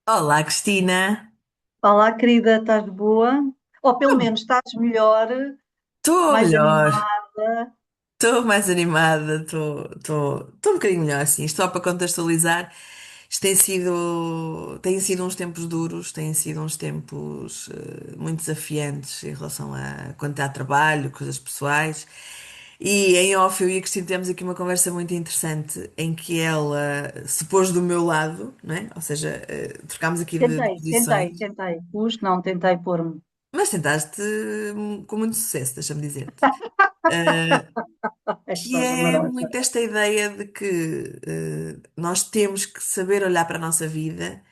Olá, Cristina. Olá, querida, estás boa? Ou pelo menos estás melhor, Estou mais melhor, animada? estou mais animada, estou um bocadinho melhor, sim. Estou para contextualizar. Isto têm sido uns tempos duros, têm sido uns tempos muito desafiantes em relação a quanto há trabalho, coisas pessoais. E em off eu e a Cristina tivemos aqui uma conversa muito interessante em que ela se pôs do meu lado, não é? Ou seja, trocámos aqui de Tentei, tentei, posições. tentei. Pus, não, tentei pôr-me. Mas tentaste com muito sucesso, deixa-me dizer-te. Eh, que Estás é amorosa. muito esta ideia de que nós temos que saber olhar para a nossa vida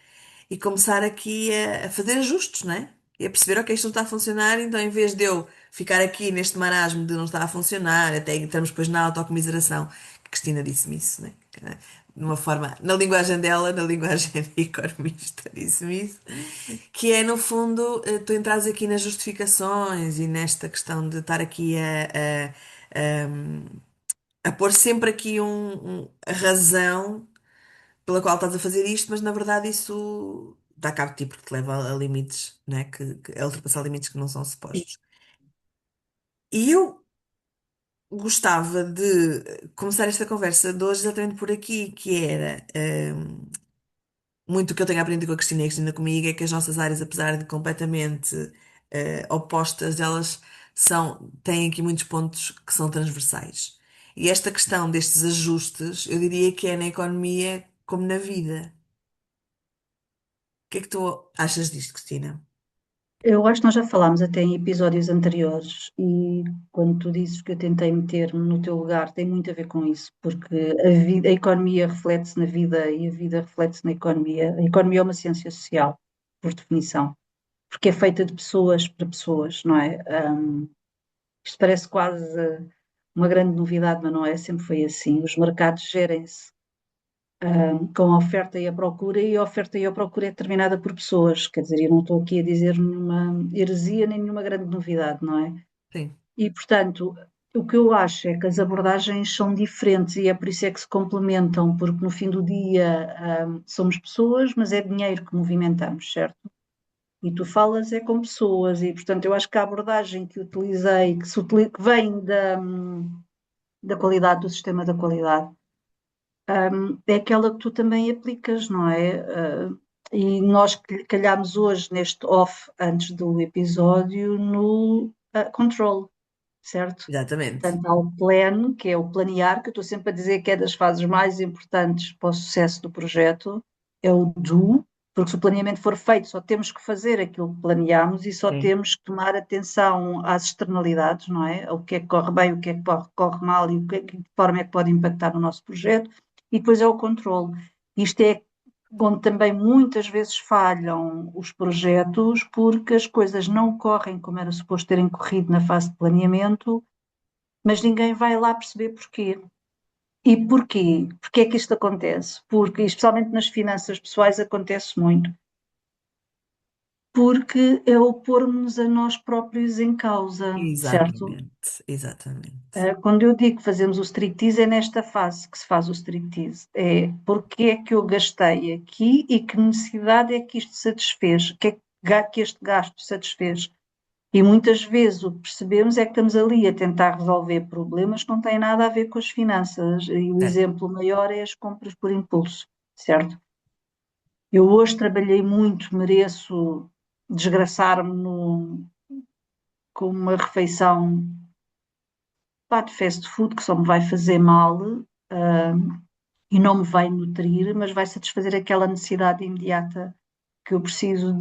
e começar aqui a fazer ajustes, não é? E a perceber, ok, isto não está a funcionar, então em vez de eu ficar aqui neste marasmo de não estar a funcionar, até entramos depois na autocomiseração, que a Cristina disse-me isso, né? De uma forma, na linguagem dela, na linguagem de economista, disse-me isso, que é no fundo, tu entras aqui nas justificações e nesta questão de estar aqui a pôr sempre aqui a razão pela qual estás a fazer isto, mas na verdade isso dá cabo de ti porque te leva a limites, né? A ultrapassar limites que não são supostos. E eu gostava de começar esta conversa de hoje exatamente por aqui, que era muito o que eu tenho aprendido com a Cristina e a Cristina comigo, é que as nossas áreas, apesar de completamente opostas, elas têm aqui muitos pontos que são transversais. E esta questão destes ajustes, eu diria que é na economia como na vida. O que é que tu achas disto, Cristina? Eu acho que nós já falámos até em episódios anteriores e quando tu dizes que eu tentei meter-me no teu lugar, tem muito a ver com isso, porque a economia reflete-se na vida e a vida reflete-se na economia. A economia é uma ciência social, por definição, porque é feita de pessoas para pessoas, não é? Isto parece quase uma grande novidade, mas não é, sempre foi assim. Os mercados gerem-se com a oferta e a oferta e a procura é determinada por pessoas. Quer dizer, eu não estou aqui a dizer nenhuma heresia nem nenhuma grande novidade, não é? Sim, E, portanto, o que eu acho é que as abordagens são diferentes e é por isso é que se complementam, porque no fim do dia, somos pessoas, mas é dinheiro que movimentamos, certo? E tu falas é com pessoas, e portanto eu acho que a abordagem que utilizei, que vem da qualidade, do sistema da qualidade, é aquela que tu também aplicas, não é? E nós calhámos hoje neste off, antes do episódio, no control, certo? exatamente. Portanto, há o plan, que é o planear, que eu estou sempre a dizer que é das fases mais importantes para o sucesso do projeto, é o do, porque se o planeamento for feito, só temos que fazer aquilo que planeamos e só Sim. temos que tomar atenção às externalidades, não é? O que é que corre bem, o que é que corre mal e de que forma é que pode impactar no nosso projeto, e depois é o controle. Isto é onde também muitas vezes falham os projetos, porque as coisas não correm como era suposto terem corrido na fase de planeamento, mas ninguém vai lá perceber porquê. E porquê? Porquê é que isto acontece? Porque, especialmente nas finanças pessoais, acontece muito. Porque é o pormos a nós próprios em causa, certo? Exatamente, exatamente. Quando eu digo que fazemos o striptease, é nesta fase que se faz o striptease. É porque é que eu gastei aqui e que necessidade é que isto satisfez, que é que este gasto satisfez. E muitas vezes o que percebemos é que estamos ali a tentar resolver problemas que não têm nada a ver com as finanças. E o Certo. exemplo maior é as compras por impulso, certo? Eu hoje trabalhei muito, mereço desgraçar-me com uma refeição pá, de fast food que só me vai fazer mal, ah, e não me vai nutrir, mas vai satisfazer aquela necessidade imediata que eu preciso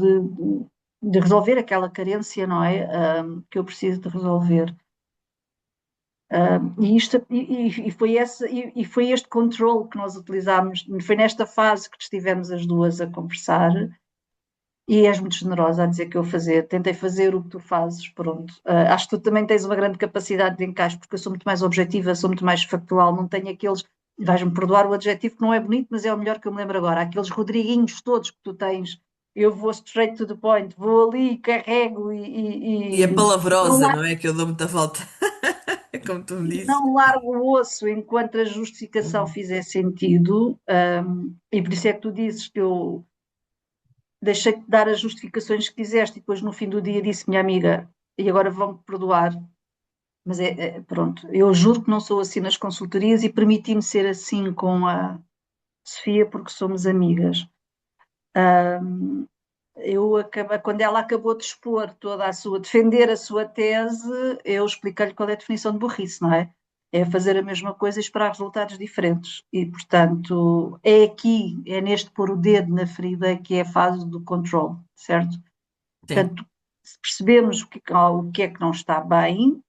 de resolver, aquela carência, não é? Que eu preciso de resolver. E foi este controle que nós utilizámos, foi nesta fase que estivemos as duas a conversar, e és muito generosa a dizer que eu tentei fazer o que tu fazes, pronto. Acho que tu também tens uma grande capacidade de encaixe, porque eu sou muito mais objetiva, sou muito mais factual, não tenho aqueles, vais-me perdoar o adjetivo que não é bonito, mas é o melhor que eu me lembro agora, aqueles Rodriguinhos todos que tu tens, eu vou straight to the point, vou ali, carrego E a não palavrosa, não é? Que eu dou muita volta, como tu me dizes. não largo o osso enquanto a justificação fizer sentido, e por isso é que tu dizes que eu deixei-te dar as justificações que quiseste e depois no fim do dia disse, minha amiga, e agora vão-me perdoar, mas pronto, eu juro que não sou assim nas consultorias e permiti-me ser assim com a Sofia porque somos amigas. Quando ela acabou de expor defender a sua tese, eu expliquei-lhe qual é a definição de burrice, não é? É fazer a mesma coisa e esperar resultados diferentes. E, portanto, é neste pôr o dedo na ferida que é a fase do control, certo? Sim. Portanto, se percebemos o que é que não está bem,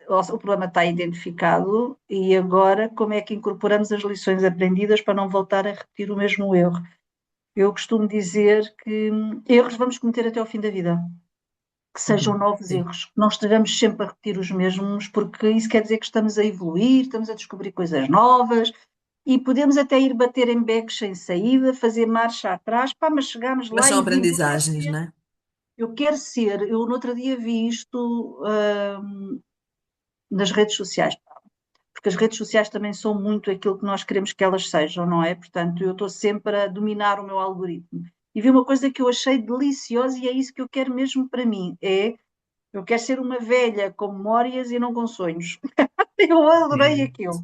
o problema está identificado e agora como é que incorporamos as lições aprendidas para não voltar a repetir o mesmo erro? Eu costumo dizer que erros vamos cometer até ao fim da vida, que sejam Uhum. novos Sim. erros, que não estejamos sempre a repetir os mesmos, porque isso quer dizer que estamos a evoluir, estamos a descobrir coisas novas e podemos até ir bater em becos sem saída, fazer marcha atrás, pá, mas chegamos Mas lá são e vimos, aprendizagens, não é? eu no outro dia vi isto nas redes sociais, porque as redes sociais também são muito aquilo que nós queremos que elas sejam, não é? Portanto, eu estou sempre a dominar o meu algoritmo. E vi uma coisa que eu achei deliciosa e é isso que eu quero mesmo para mim, eu quero ser uma velha com memórias e não com sonhos. Eu adorei Sim. aquilo.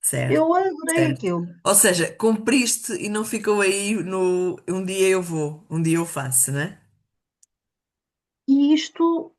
Certo, Eu adorei certo. aquilo. Ou seja, cumpriste e não ficou aí no um dia eu vou, um dia eu faço, né? E isto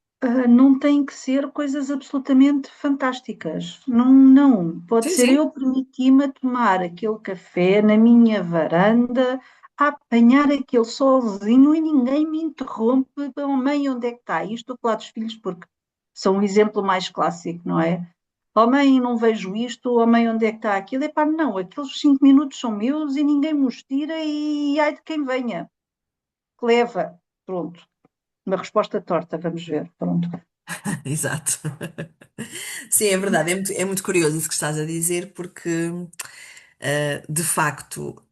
não tem que ser coisas absolutamente fantásticas. Não, não. Pode Sim, ser sim. eu permitir-me a tomar aquele café na minha varanda, a apanhar aquele solzinho e ninguém me interrompe. Oh, mãe, onde é que está? E estou a falar dos filhos porque são um exemplo mais clássico, não é? Oh, mãe, não vejo isto. Oh, mãe, onde é que está aquilo? Epá, não, aqueles 5 minutos são meus e ninguém me os tira e ai de quem venha. Que leva. Pronto. Uma resposta torta, vamos ver. Pronto. Exato. Sim, é verdade. É muito curioso isso que estás a dizer, porque de facto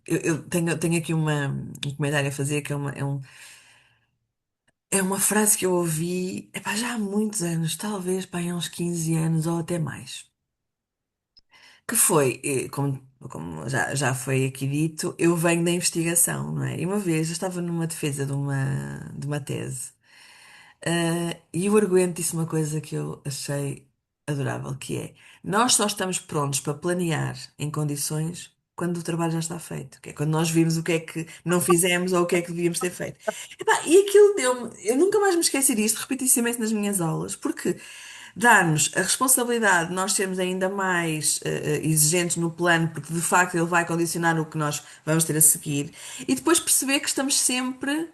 eu tenho aqui um comentário a fazer que é uma frase que eu ouvi epá, já há muitos anos, talvez pá, há uns 15 anos ou até mais. Que foi, como já foi aqui dito, eu venho da investigação, não é? E uma vez eu estava numa defesa de uma tese, e o arguente disse uma coisa que eu achei adorável, que é, nós só estamos prontos para planear em condições quando o trabalho já está feito, que é quando nós vimos o que é que não fizemos ou o que é que devíamos ter feito. Epá, e aquilo deu-me, eu nunca mais me esqueci disto, repito isso imenso nas minhas aulas, porque dar-nos a responsabilidade de nós sermos ainda mais exigentes no plano, porque de facto ele vai condicionar o que nós vamos ter a seguir, e depois perceber que estamos sempre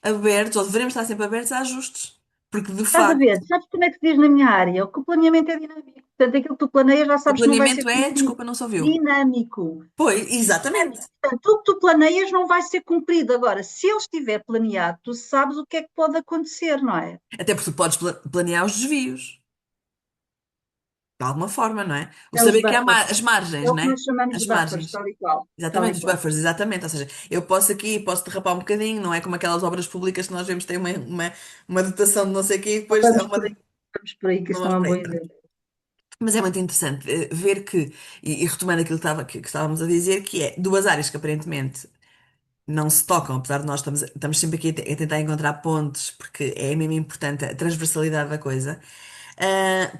abertos, ou devemos estar sempre abertos a ajustes, porque de Estás a ver? facto Sabes como é que se diz na minha área? Que o planeamento é dinâmico. Portanto, aquilo que tu planeias já o sabes que não vai ser planeamento é, cumprido. desculpa, não se ouviu. Dinâmico. Pois, exatamente. Dinâmico. Portanto, o que tu planeias não vai ser cumprido. Agora, se ele estiver planeado, tu sabes o que é que pode acontecer, não é? Até porque tu podes planear os desvios, de alguma forma, não é? O É os saber que há buffers. as É margens, o não que é? nós chamamos de As buffers, margens. tal e qual. Tal Exatamente, e os qual. buffers, exatamente. Ou seja, eu posso aqui, posso derrapar um bocadinho, não é como aquelas obras públicas que nós vemos que têm uma dotação de não sei o quê e Não depois é vamos uma. por aí, vamos por aí, que Não isso não vamos é um para bom aí, pronto. exemplo. Mas é muito interessante ver que, e retomando aquilo que estávamos a dizer, que é duas áreas que aparentemente não se tocam, apesar de nós estamos sempre aqui a tentar encontrar pontes, porque é mesmo importante a transversalidade da coisa.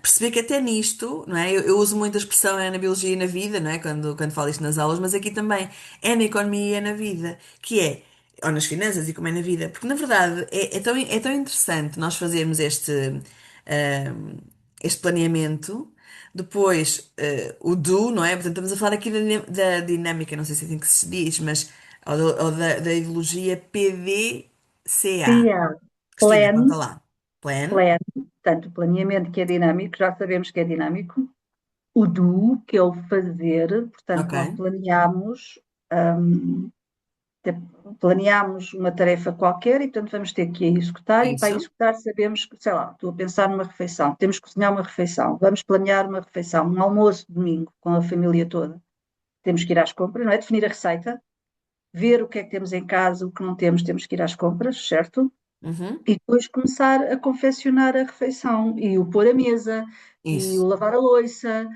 Perceber que até nisto, não é? Eu uso muito a expressão é na biologia e na vida, não é? Quando falo isto nas aulas, mas aqui também é na economia e é na vida, que é, ou nas finanças e como é na vida, porque na verdade é tão interessante nós fazermos este planeamento, depois o do, não é? Portanto, estamos a falar aqui da dinâmica, não sei se é assim que se diz, mas ou da ideologia PDCA, PA, que se quiser, conta plan, lá. Plan, plan, portanto, o planeamento que é dinâmico, já sabemos que é dinâmico. O do, que é o fazer, portanto, ok, nós te- planeamos uma tarefa qualquer e, portanto, vamos ter que a executar e para isso. executar sabemos que, sei lá, estou a pensar numa refeição, temos que cozinhar uma refeição, vamos planear uma refeição, um almoço de domingo com a família toda. Temos que ir às compras, não é? Definir a receita, ver o que é que temos em casa, o que não temos, temos que ir às compras, certo? Uhum. E depois começar a confeccionar a refeição e o pôr a mesa e o Isso. lavar a louça.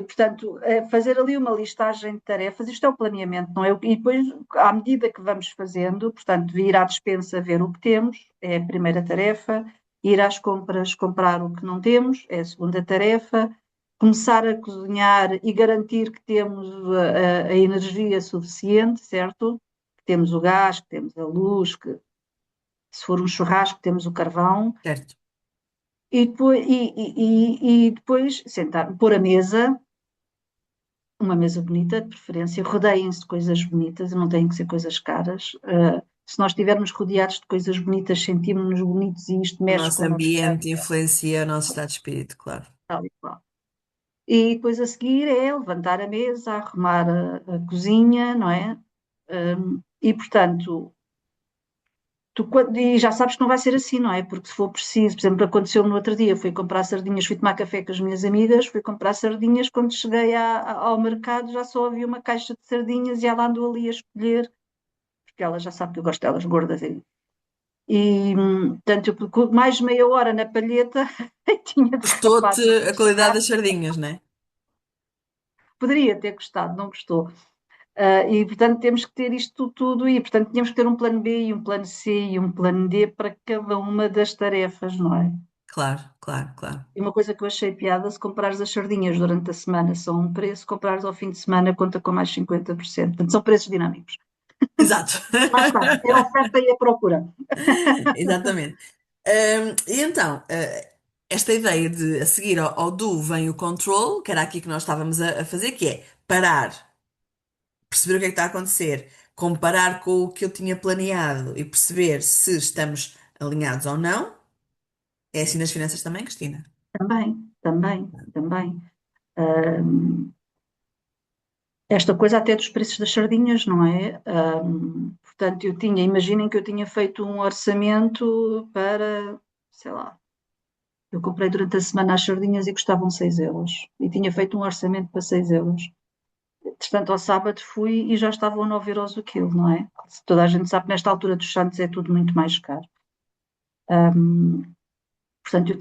Portanto, fazer ali uma listagem de tarefas, isto é o planeamento, não é? E depois, à medida que vamos fazendo, portanto, ir à despensa ver o que temos, é a primeira tarefa, ir às compras comprar o que não temos, é a segunda tarefa, começar a cozinhar e garantir que temos a energia suficiente, certo? Que temos o gás, que temos a luz, que se for um churrasco, temos o carvão, Certo. e depois sentar, pôr a mesa, uma mesa bonita, de preferência, rodeiem-se de coisas bonitas, não têm que ser coisas caras. Se nós estivermos rodeados de coisas bonitas, sentimos-nos bonitos e isto O mexe nosso connosco, ambiente influencia o nosso estado de espírito, claro. tal e qual. E depois a seguir é levantar a mesa, arrumar a cozinha, não é? E portanto, e já sabes que não vai ser assim, não é? Porque se for preciso, por exemplo, aconteceu no outro dia, fui comprar sardinhas, fui tomar café com as minhas amigas, fui comprar sardinhas, quando cheguei ao mercado já só havia uma caixa de sardinhas e ela andou ali a escolher, porque ela já sabe que eu gosto delas gordas. Portanto, eu mais meia hora na palheta e tinha Gostou-te derrapado no a qualidade churrasco. das sardinhas, né? Poderia ter gostado, não gostou. Portanto, temos que ter isto tudo e, portanto, tínhamos que ter um plano B e um plano C e um plano D para cada uma das tarefas, não é? Claro, claro, claro. E uma coisa que eu achei piada, se comprares as sardinhas durante a semana são um preço, comprares ao fim de semana conta com mais 50%. Portanto, são preços dinâmicos. Exato. Lá está, é a oferta e a procura. Exatamente. E então, esta ideia de a seguir ao do vem o control, que era aqui que nós estávamos a fazer, que é parar, perceber o que é que está a acontecer, comparar com o que eu tinha planeado e perceber se estamos alinhados ou não. É assim nas finanças também, Cristina? Também, também, também. Esta coisa até dos preços das sardinhas, não é? Portanto, imaginem que eu tinha feito um orçamento para, sei lá, eu comprei durante a semana as sardinhas e custavam 6 euros. E tinha feito um orçamento para 6 euros. Portanto, ao sábado fui e já estavam a 9 euros o quilo, não é? Toda a gente sabe que nesta altura dos Santos é tudo muito mais caro. Portanto,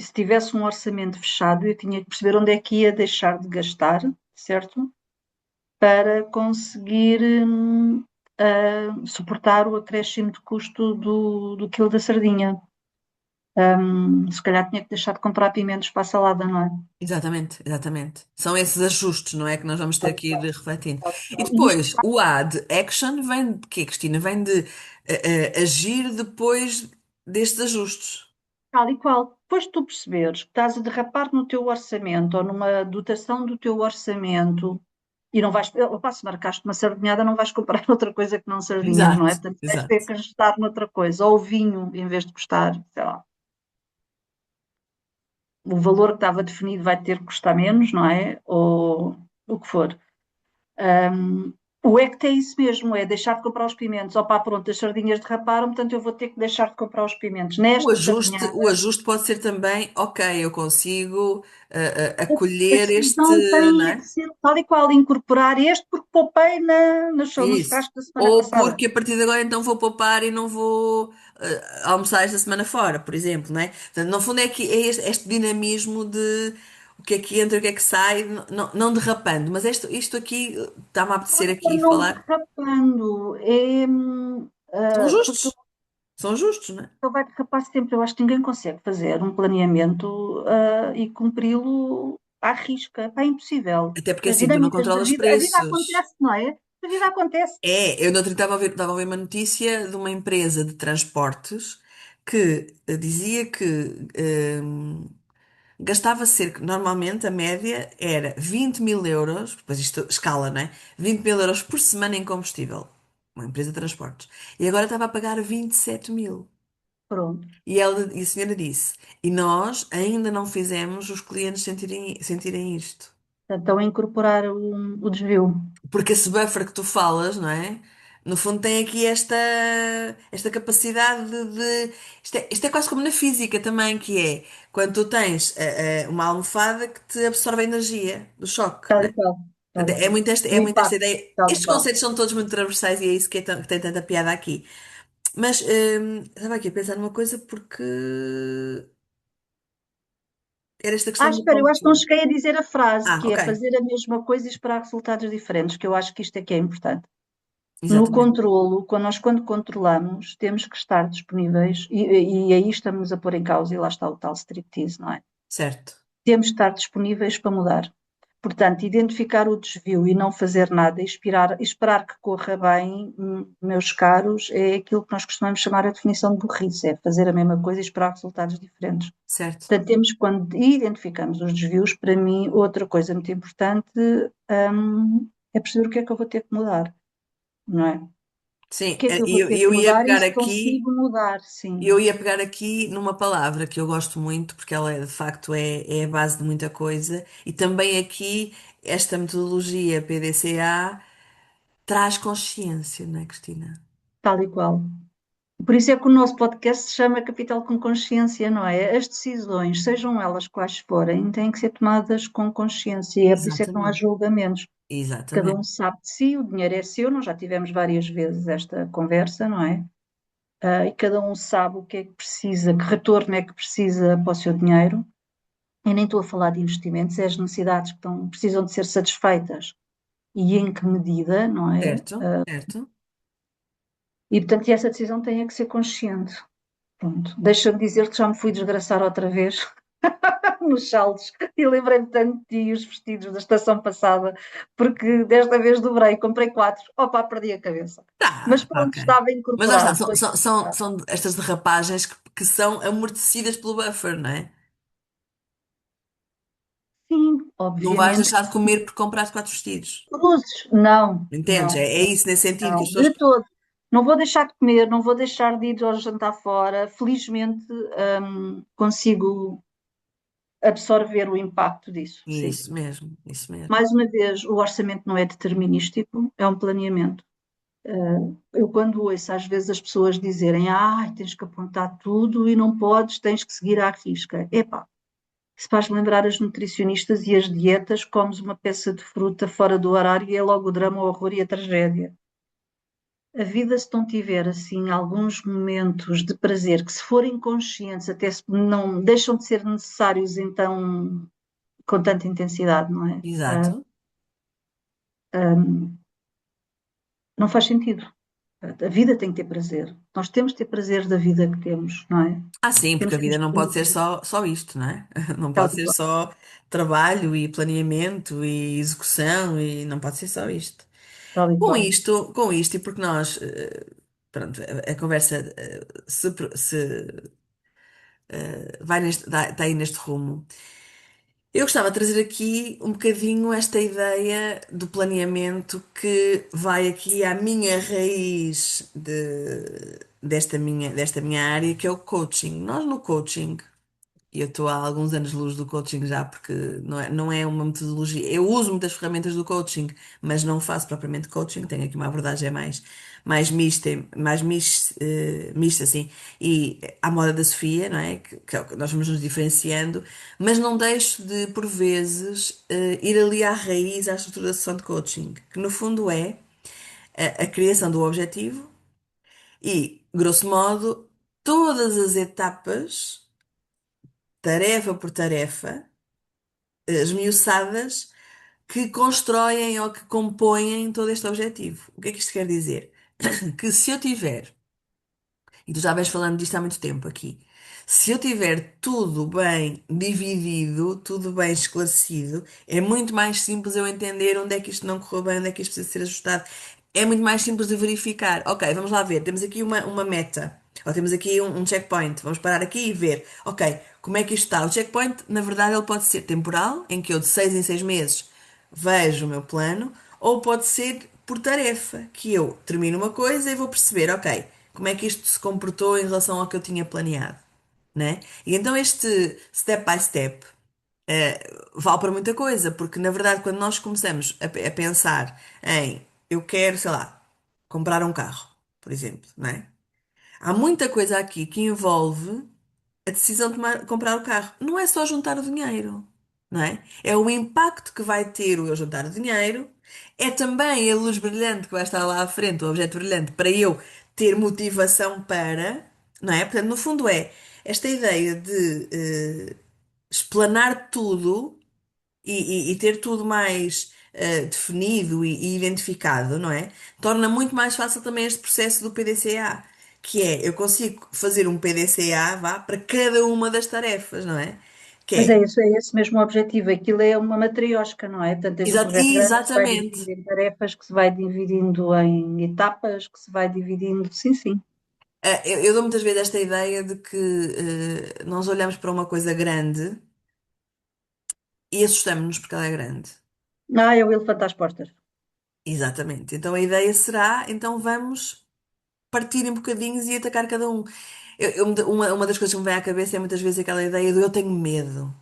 se tivesse um orçamento fechado, eu tinha que perceber onde é que ia deixar de gastar, certo? Para conseguir suportar o acréscimo de custo do quilo da sardinha. Se calhar tinha que deixar de comprar pimentos para a salada, não é? Exatamente, exatamente. São esses ajustes, não é? Que nós vamos ter que ir refletindo. E E isto depois, o A de action vem de quê, Cristina? Vem de agir depois destes ajustes. tal e qual. Depois de tu perceberes que estás a derrapar no teu orçamento ou numa dotação do teu orçamento e não vais, opá, se marcaste uma sardinhada, não vais comprar outra coisa que não sardinhas, não é? Exato, Portanto, vais ter exato. que ajustar noutra coisa. Ou o vinho, em vez de custar, sei lá, o valor que estava definido vai ter que custar menos, não é? Ou o que for. Um, o ECT é isso mesmo, é deixar de comprar os pimentos. Opá, pronto, as sardinhas derraparam, portanto eu vou ter que deixar de comprar os pimentos. Nesta O sardinhada, ajuste pode ser também, ok, eu consigo a acolher este, decisão não tem é que é? ser tal e qual, incorporar este porque poupei no Isso. churrasco da semana Ou passada. porque a partir de agora então vou poupar e não vou almoçar esta semana fora, por exemplo, não é? Portanto, no fundo é que é este dinamismo de o que é que entra, o que é que sai, não derrapando, mas isto aqui está-me a apetecer Ou aqui não falar. derrapando, São porque justos, são justos, não é? ele vai derrapar sempre. Eu acho que ninguém consegue fazer um planeamento e cumpri-lo à risca. É impossível. Até porque As assim, tu não dinâmicas da controlas vida preços. acontece, não é? A vida acontece. É, eu no outro dia estava a ver uma notícia de uma empresa de transportes que dizia que gastava cerca, normalmente a média era 20 mil euros, depois isto escala, né? 20 mil euros por semana em combustível, uma empresa de transportes. E agora estava a pagar 27 mil. Pronto. E a senhora disse, e nós ainda não fizemos os clientes sentirem isto. Então, incorporar o desvio. Porque esse buffer que tu falas, não é? No fundo tem aqui esta capacidade isto é quase como na física também, que é quando tu tens uma almofada que te absorve a energia do choque, Tal né? e qual. Tal e Portanto, qual. é O muito esta impacto. ideia. Tal e Estes qual. conceitos são todos muito transversais e é isso que, que tem tanta piada aqui. Mas estava aqui a pensar numa coisa porque Era esta questão do Espera, eu acho que não coaching. cheguei a dizer a frase, Ah, que é ok. fazer a mesma coisa e esperar resultados diferentes, que eu acho que isto é que é importante. No Exatamente. controlo, quando controlamos, temos que estar disponíveis, e aí estamos a pôr em causa, e lá está o tal striptease, não é? Certo. Temos que estar disponíveis para mudar. Portanto, identificar o desvio e não fazer nada, e esperar que corra bem, meus caros, é aquilo que nós costumamos chamar a definição de burrice, é fazer a mesma coisa e esperar resultados diferentes. Certo. Portanto, temos, quando identificamos os desvios, para mim, outra coisa muito importante, é perceber o que é que eu vou ter que mudar, não é? O Sim, que é que eu vou ter eu que ia mudar e pegar se aqui. consigo mudar, sim, Eu ia pegar aqui numa palavra que eu gosto muito, porque ela de facto é a base de muita coisa, e também aqui esta metodologia PDCA traz consciência, não é, Cristina? tal e qual. Por isso é que o nosso podcast se chama Capital com Consciência, não é? As decisões, sejam elas quais forem, têm que ser tomadas com consciência e é por isso é que não há Exatamente. julgamentos. Cada um Exatamente. sabe de si, o dinheiro é seu, nós já tivemos várias vezes esta conversa, não é? E cada um sabe o que é que precisa, que retorno é que precisa para o seu dinheiro. Eu nem estou a falar de investimentos, é as necessidades que precisam de ser satisfeitas e em que medida, não é? Certo, certo. E portanto, essa decisão tem é que ser consciente. Pronto. Deixa-me dizer que já me fui desgraçar outra vez nos saldos e lembrei-me tanto de ti e os vestidos da estação passada, porque desta vez dobrei, comprei quatro. Opa, perdi a cabeça. Mas Tá, pronto, ok. estava Mas lá está, incorporado. Foi incorporado. são estas derrapagens que são amortecidas pelo buffer, não é? Sim, Não vais obviamente. deixar de comer por comprar quatro vestidos. Cruzes? Não, Entendes? não, É isso nesse sentido que as não, pessoas. de todo. Não vou deixar de comer, não vou deixar de ir ao jantar fora. Felizmente, consigo absorver o impacto disso, sim. Isso mesmo, isso mesmo. Mais uma vez, o orçamento não é determinístico, é um planeamento. Eu, quando ouço às vezes as pessoas dizerem, tens que apontar tudo e não podes, tens que seguir à risca. Epá, isso faz lembrar as nutricionistas e as dietas, comes uma peça de fruta fora do horário e é logo o drama, o horror e a tragédia. A vida, se não tiver assim alguns momentos de prazer que, se forem conscientes, até se não deixam de ser necessários, então com tanta intensidade, não é? Exato. Não faz sentido. A vida tem que ter prazer. Nós temos que ter prazer da vida que temos, não é? Ah, sim, porque Temos a que nos vida não pode ser permitir, só isto, não é? Não tal pode e ser qual, só trabalho e planeamento e execução e não pode ser só isto. tal e qual. Com isto, e porque nós, pronto, a conversa vai está aí neste rumo. Eu gostava de trazer aqui um bocadinho esta ideia do planeamento que vai aqui à minha raiz desta minha área, que é o coaching. Nós no coaching, e eu estou há alguns anos luz do coaching já, porque não é uma metodologia. Eu uso muitas ferramentas do coaching, mas não faço propriamente coaching. Tenho aqui uma abordagem mais mista, mista, assim, e à moda da Sofia, não é? Que é o que nós vamos nos diferenciando, mas não deixo de, por vezes, ir ali à raiz, à estruturação de coaching, que no fundo é a criação do objetivo e, grosso modo, todas as etapas, tarefa por tarefa esmiuçadas que constroem ou que compõem todo este objetivo. O que é que isto quer dizer? Que se eu tiver, e tu já vais falando disto há muito tempo aqui, se eu tiver tudo bem dividido, tudo bem esclarecido, é muito mais simples eu entender onde é que isto não correu bem, onde é que isto precisa ser ajustado. É muito mais simples de verificar. Ok, vamos lá ver, temos aqui uma meta, ou temos aqui um checkpoint, vamos parar aqui e ver. Ok, como é que isto está? O checkpoint, na verdade, ele pode ser temporal, em que eu de 6 em 6 meses vejo o meu plano, ou pode ser por tarefa, que eu termino uma coisa e vou perceber, ok, como é que isto se comportou em relação ao que eu tinha planeado, né? E então este step by step vale para muita coisa, porque na verdade quando nós começamos a pensar em eu quero, sei lá, comprar um carro, por exemplo, né? Há muita coisa aqui que envolve a decisão de comprar o carro. Não é só juntar o dinheiro, não é? É o impacto que vai ter o eu juntar o dinheiro, é também a luz brilhante que vai estar lá à frente, o objeto brilhante, para eu ter motivação para, não é? Portanto, no fundo é esta ideia de explanar tudo e ter tudo mais definido e identificado, não é? Torna muito mais fácil também este processo do PDCA, que é eu consigo fazer um PDCA, vá, para cada uma das tarefas, não é? Que Mas é, é esse mesmo o objetivo. Aquilo é uma matriosca, não é? Portanto, tens um projeto grande que se vai exatamente. dividindo em tarefas, que se vai dividindo em etapas, que se vai dividindo. Sim, sim. Eu dou muitas vezes esta ideia de que nós olhamos para uma coisa grande e assustamos-nos porque ela é grande. Ah, é o elefante às portas. Exatamente. Então a ideia será, então vamos partir em bocadinhos e atacar cada um. Uma das coisas que me vem à cabeça é muitas vezes aquela ideia do eu tenho medo.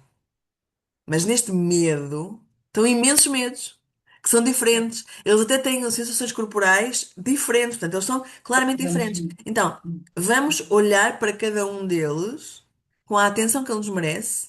Mas neste medo estão imensos medos, que são diferentes. Eles até têm sensações corporais diferentes, portanto, eles são claramente diferentes. Vamos. Então, vamos olhar para cada um deles com a atenção que ele nos merece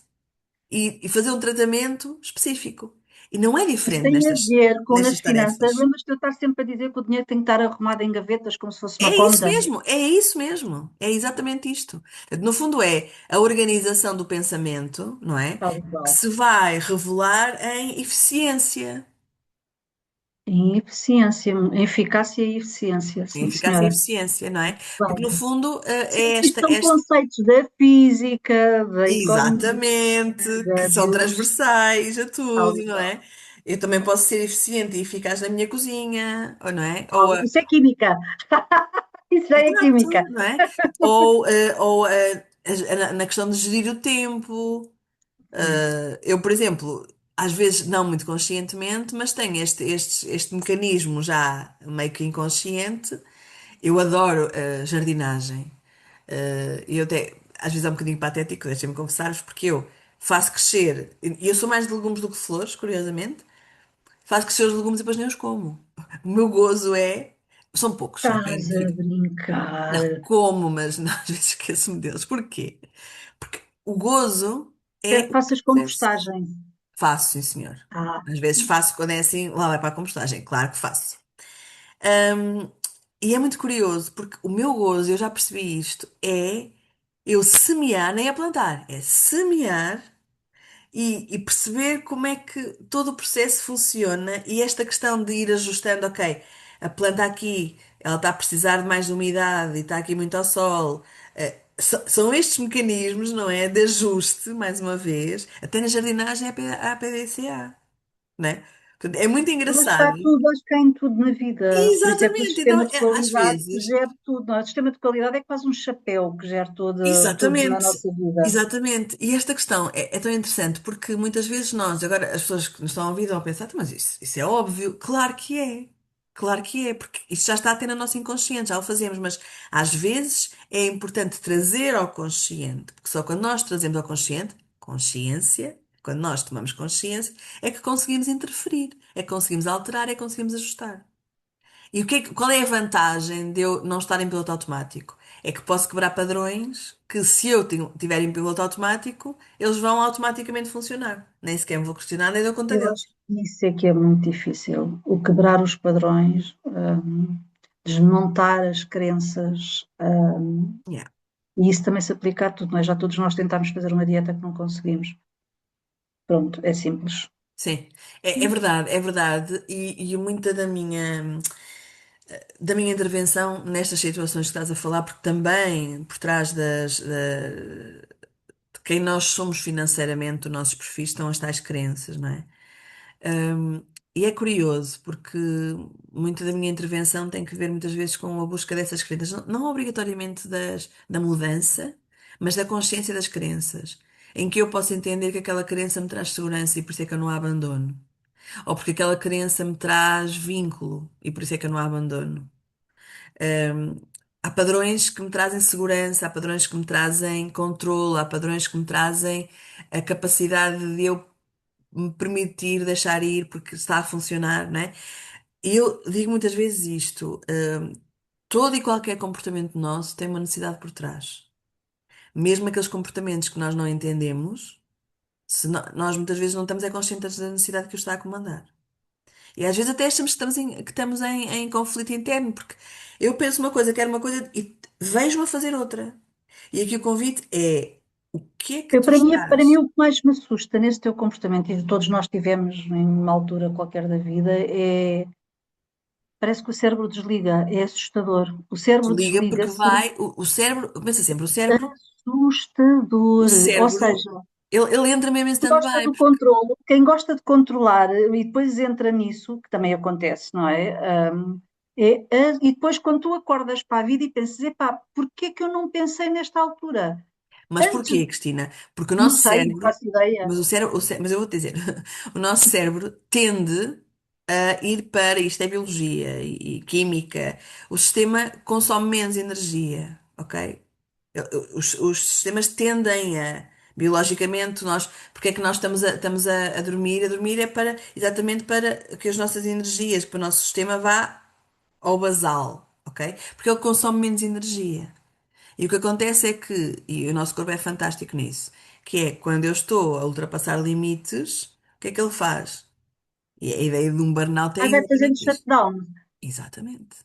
e fazer um tratamento específico. E não é Isso diferente tem a ver com nas nestas finanças. tarefas. Lembras-te de eu estar sempre a dizer que o dinheiro tem que estar arrumado em gavetas como se fosse É uma isso conta? mesmo, é isso mesmo, é exatamente isto. Portanto, no fundo, é a organização do pensamento, não é? Tal e Que qual. se vai revelar em eficiência. Em eficiência, em eficácia e eficiência, Em sim, eficácia e senhora. eficiência, não é? Porque no Bem, fundo sim, é isto são conceitos da física, da economia, exatamente, que são dos transversais a tal tudo, e não qual. é? Eu também posso ser eficiente e eficaz na minha cozinha, ou não é? Isso é química. Isso já é química. Exato, não é? Na questão de gerir o tempo. Sim. Eu, por exemplo, às vezes não muito conscientemente, mas tenho este mecanismo já meio que inconsciente. Eu adoro jardinagem. E eu até, às vezes é um bocadinho patético, deixem-me confessar-vos, porque eu faço crescer, e eu sou mais de legumes do que de flores, curiosamente, faço crescer os legumes e depois nem os como. O meu gozo é. São poucos, não Estás quero a dizer. brincar. Não, como, mas não, às vezes esqueço-me deles. Porquê? Porque o gozo Quero é que o faças processo. compostagem. Faço, sim, senhor. Ah, Às vezes faço quando é assim, lá vai para a compostagem. Claro que faço. Ahm, e é muito curioso, porque o meu gozo, eu já percebi isto, é eu semear, nem é plantar, é semear e perceber como é que todo o processo funciona e esta questão de ir ajustando, ok, a planta aqui, ela está a precisar de mais umidade e está aqui muito ao sol. São estes mecanismos, não é? De ajuste, mais uma vez, até na jardinagem há PDCA, não é? Portanto, é muito lá está engraçado. tudo, acho que há em tudo na vida. Por isso é que o Exatamente, então sistema de às qualidade vezes. gera tudo. Não é? O sistema de qualidade é quase um chapéu que gera tudo na Exatamente, nossa vida. exatamente. E esta questão é tão interessante porque muitas vezes nós, agora as pessoas que nos estão a ouvir vão pensar, "Então, mas isso é óbvio. Claro que é, porque isto já está até na nossa inconsciente, já o fazemos, mas às vezes é importante trazer ao consciente, porque só quando nós trazemos ao consciente, consciência, quando nós tomamos consciência, é que conseguimos interferir, é que conseguimos alterar, é que conseguimos ajustar. E qual é a vantagem de eu não estar em piloto automático? É que posso quebrar padrões que, se eu tiver em piloto automático, eles vão automaticamente funcionar. Nem sequer me vou questionar, nem dou conta Eu acho deles. que isso é que é muito difícil. O quebrar os padrões, desmontar as crenças, Yeah. e isso também se aplica a tudo, não é? Já todos nós tentámos fazer uma dieta que não conseguimos. Pronto, é simples. Sim, é verdade, é verdade. E muita da minha intervenção nestas situações que estás a falar, porque também por trás de quem nós somos financeiramente, os nossos perfis, estão as tais crenças, não é? Um, e é curioso, porque muita da minha intervenção tem que ver muitas vezes com a busca dessas crenças, não obrigatoriamente da mudança, mas da consciência das crenças, em que eu posso entender que aquela crença me traz segurança e por isso é que eu não a abandono, ou porque aquela crença me traz vínculo e por isso é que eu não a abandono. Um, há padrões que me trazem segurança, há padrões que me trazem controle, há padrões que me trazem a capacidade de eu me permitir deixar ir porque está a funcionar, não é? E eu digo muitas vezes isto, todo e qualquer comportamento nosso tem uma necessidade por trás. Mesmo aqueles comportamentos que nós não entendemos, se nós muitas vezes não estamos conscientes da necessidade que o está a comandar. E às vezes até achamos que estamos em conflito interno, porque eu penso uma coisa, quero uma coisa e vejo-me a fazer outra. E aqui o convite é O que é que tu Para mim, estás? o que mais me assusta nesse teu comportamento, e todos nós tivemos em uma altura qualquer da vida, é parece que o cérebro desliga, é assustador. O cérebro Desliga porque desliga-se, vai, o cérebro, pensa sempre, o assustador. Ou cérebro, seja, ele entra mesmo em gosta stand-by, do porque, controle, quem gosta de controlar e depois entra nisso, que também acontece, não é? E depois quando tu acordas para a vida e pensas, epá, porquê é que eu não pensei nesta altura? mas Antes, porquê, Cristina? Porque o não nosso sei, não cérebro, faço ideia. mas eu vou te dizer, o nosso cérebro tende a ir para, isto é biologia e química, o sistema consome menos energia, ok? Os sistemas tendem a, biologicamente, porque é que nós estamos a dormir? A dormir é para, exatamente para que as nossas energias, que o nosso sistema vá ao basal, ok? Porque ele consome menos energia. E o que acontece é que, e o nosso corpo é fantástico nisso, que é quando eu estou a ultrapassar limites, o que é que ele faz? E a ideia de um burnout é Aí vai fazendo exatamente isso. shutdown. Exatamente.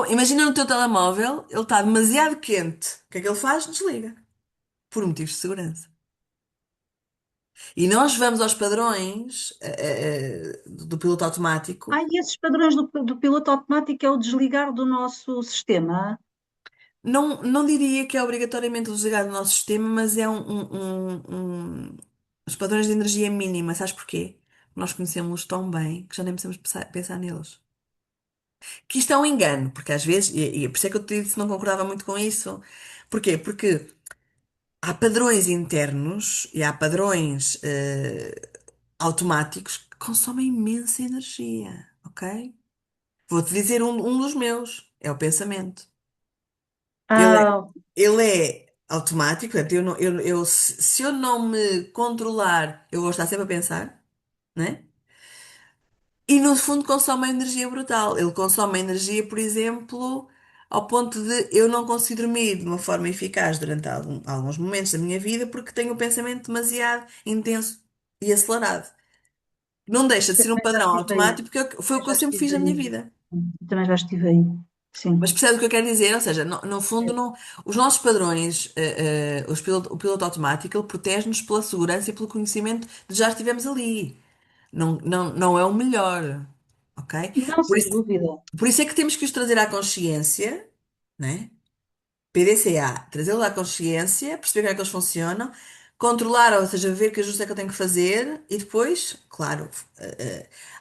Imagina no teu telemóvel, ele está demasiado quente. O que é que ele faz? Desliga. Por motivos de segurança. E nós vamos aos padrões do piloto automático. E esses padrões do piloto automático é o desligar do nosso sistema. Não, não diria que é obrigatoriamente desligado do nosso sistema, mas é os padrões de energia mínima. Sabes porquê? Nós conhecemos-los tão bem que já nem precisamos pensar neles. Que isto é um engano, porque às vezes, e por isso é que eu te disse que não concordava muito com isso. Porquê? Porque há padrões internos e há padrões automáticos que consomem imensa energia, ok? Vou-te dizer um dos meus, é o pensamento. Ele é, Ah, ele é automático, portanto, se eu não me controlar, eu vou estar sempre a pensar, né? E no fundo consome uma energia brutal. Ele consome uma energia, por exemplo, ao ponto de eu não conseguir dormir de uma forma eficaz durante alguns momentos da minha vida porque tenho o pensamento demasiado intenso e acelerado. Não deixa de eu ser um também já padrão estive aí. automático porque foi o Também que eu já sempre fiz estive na minha aí. vida. Também já estive aí. Mas Sim. percebe o que eu quero dizer? Ou seja, no fundo, não, os nossos padrões, o piloto automático, ele protege-nos pela segurança e pelo conhecimento de já estivemos ali. Não, não, não é o melhor, ok? Não, Por sem isso, dúvida. por isso é que temos que os trazer à consciência, né? PDCA, trazê-los à consciência, perceber como é que eles funcionam, controlar, ou seja, ver que ajuste é que eu tenho que fazer e depois, claro,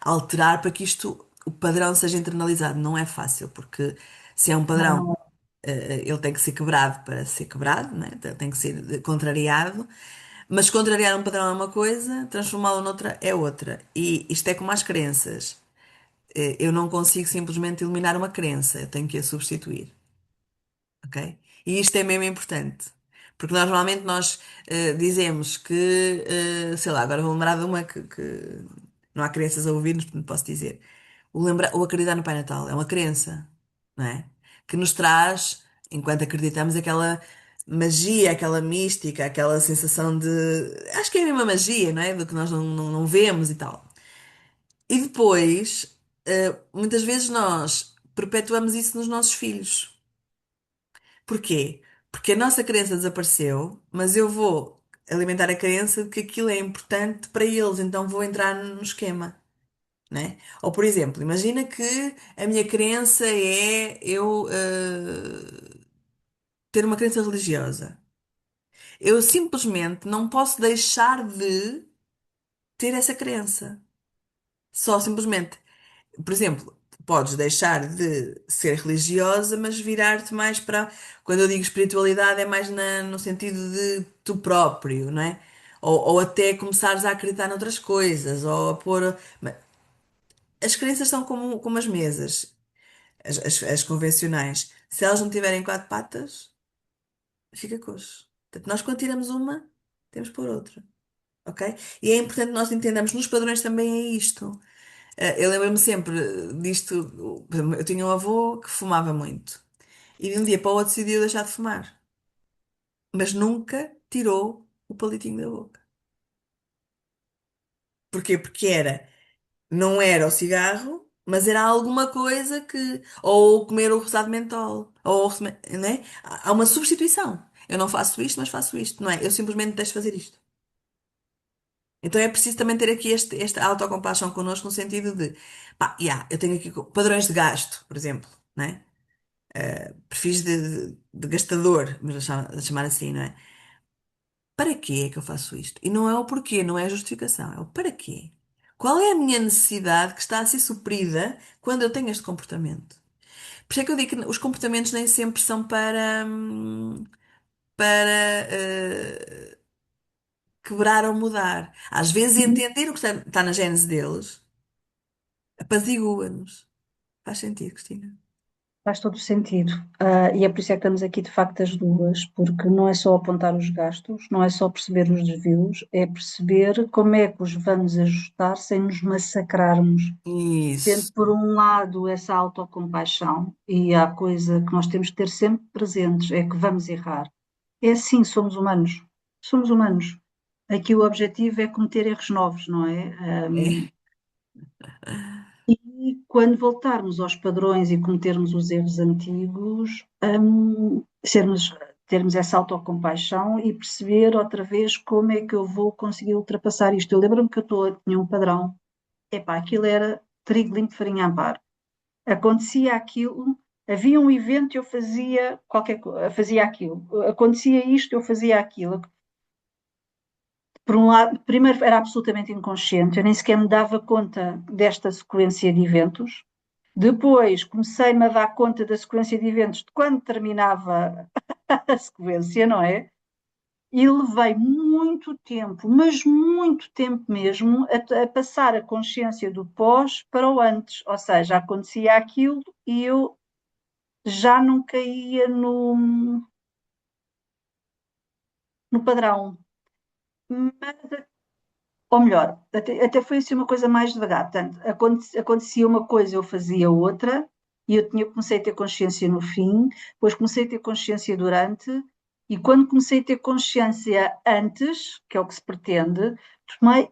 alterar para que o padrão seja internalizado. Não é fácil, porque se é um Não, padrão, não é. ele tem que ser quebrado para ser quebrado, né? Tem que ser contrariado, mas contrariar um padrão é uma coisa, transformá-lo noutra é outra. E isto é como as crenças. Eu não consigo simplesmente eliminar uma crença, eu tenho que a substituir. Ok? E isto é mesmo importante. Porque normalmente nós dizemos que, sei lá, agora vou lembrar de uma que não há crianças a ouvir-nos, portanto posso dizer. O acreditar no Pai Natal é uma crença, não é? Que nos traz, enquanto acreditamos, aquela magia, aquela mística, aquela sensação de. Acho que é a mesma magia, não é? Do que nós não vemos e tal. E depois, muitas vezes nós perpetuamos isso nos nossos filhos. Porquê? Porque a nossa crença desapareceu, mas eu vou alimentar a crença de que aquilo é importante para eles, então vou entrar no esquema, né? Ou, por exemplo, imagina que a minha crença é eu ter uma crença religiosa. Eu simplesmente não posso deixar de ter essa crença. Só simplesmente. Por exemplo, podes deixar de ser religiosa, mas virar-te mais para. Quando eu digo espiritualidade, é mais no sentido de tu próprio, não é? Ou até começares a acreditar noutras coisas, ou a pôr. As crenças são como as mesas, as convencionais. Se elas não tiverem quatro patas, fica coxo. Portanto, nós quando tiramos uma, temos que pôr outra. Ok? E é importante nós entendamos nos padrões também é isto. Eu lembro-me sempre disto. Por exemplo, eu tinha um avô que fumava muito. E de um dia para o outro decidiu deixar de fumar. Mas nunca tirou o palitinho da boca. Porquê? Porque não era o cigarro, mas era alguma coisa que. Ou comer o rosado de mentol. Ou, né? Há uma substituição. Eu não faço isto, mas faço isto, não é? Eu simplesmente deixo fazer isto. Então é preciso também ter aqui esta autocompaixão connosco no sentido de, pá, yeah, eu tenho aqui padrões de gasto, por exemplo, não é? Perfis de gastador, mas a chamar assim, não é? Para quê é que eu faço isto? E não é o porquê, não é a justificação, é o para quê. Qual é a minha necessidade que está a ser suprida quando eu tenho este comportamento? Por isso é que eu digo que os comportamentos nem sempre são para quebrar ou mudar. Às vezes entender o que está na gênese deles apazigua-nos. Faz sentido, Cristina? Faz todo o sentido. E é por isso é que estamos aqui de facto as duas, porque não é só apontar os gastos, não é só perceber os desvios, é perceber como é que os vamos ajustar sem nos massacrarmos. Tendo Isso. por um lado essa autocompaixão, e a coisa que nós temos que ter sempre presentes é que vamos errar. É assim, somos humanos. Somos humanos. Aqui o objetivo é cometer erros novos, não é? É. E quando voltarmos aos padrões e cometermos os erros antigos, termos essa autocompaixão e perceber outra vez como é que eu vou conseguir ultrapassar isto. Eu lembro-me que tinha um padrão, epá, aquilo era trigo limpo, farinha a par. Acontecia aquilo, havia um evento, eu fazia qualquer coisa, fazia aquilo. Acontecia isto, eu fazia aquilo. Por um lado, primeiro era absolutamente inconsciente, eu nem sequer me dava conta desta sequência de eventos. Depois comecei-me a dar conta da sequência de eventos de quando terminava a sequência, não é? E levei muito tempo, mas muito tempo mesmo, a passar a consciência do pós para o antes. Ou seja, acontecia aquilo e eu já não caía no padrão. Mas, ou melhor, até foi assim uma coisa mais devagar. Portanto, acontecia uma coisa, eu fazia outra, e comecei a ter consciência no fim, depois comecei a ter consciência durante, e quando comecei a ter consciência antes, que é o que se pretende,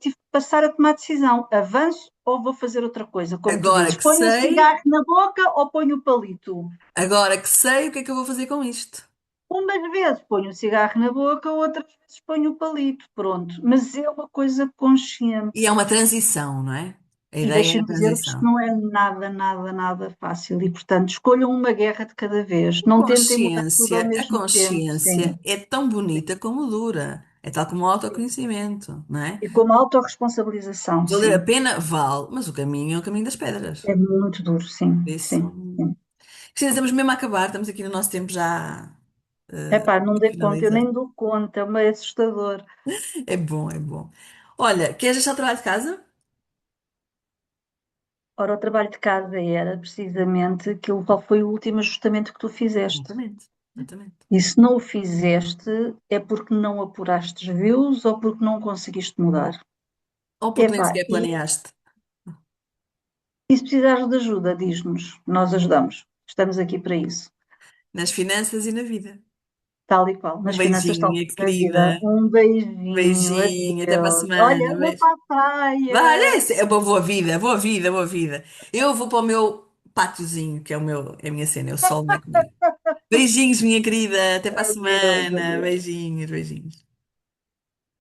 tive que passar a tomar decisão: avanço ou vou fazer outra coisa? Como tu Agora dizes, que ponho o sei, cigarro na boca ou ponho o palito? agora que sei, o que é que eu vou fazer com isto? Umas vezes ponho o cigarro na boca, outras vezes ponho o palito, pronto. Mas é uma coisa consciente. E é uma transição, não é? A E ideia é a deixem-me dizer-vos que transição. não é nada, nada, nada fácil. E, portanto, escolham uma guerra de cada vez. A Não tentem mudar tudo ao consciência, a mesmo tempo, sim. consciência é tão bonita como dura. É tal como o autoconhecimento, não é? E como autorresponsabilização, Valer a sim. pena, vale, mas o caminho é o caminho das pedras. É muito duro, sim, Por isso, sim, sim. Cristina, estamos mesmo a acabar, estamos aqui no nosso tempo já Epá, não a dei conta, eu finalizar. nem dou conta, é meio assustador. É bom, é bom. Olha, queres deixar o trabalho de casa? Ora, o trabalho de casa era precisamente aquilo qual foi o último ajustamento que tu fizeste. Exatamente, exatamente. E se não o fizeste, é porque não apuraste views ou porque não conseguiste mudar. Ou porque nem Epá, sequer planeaste. e se precisares de ajuda, diz-nos, nós ajudamos. Estamos aqui para isso, Nas finanças e na vida. tal e qual, Um nas finanças, beijinho, tal minha como na vida. querida. Um beijinho, Beijinho, até para a adeus. semana. Olha, vou Beijo. para a Vai, praia. é uma boa vida, boa vida, boa vida. Eu vou para o meu pátiozinho, que é é a minha cena, é o sol na comigo. Beijinhos, minha querida. Até para a Adeus, semana. adeus. Beijinhos, beijinhos.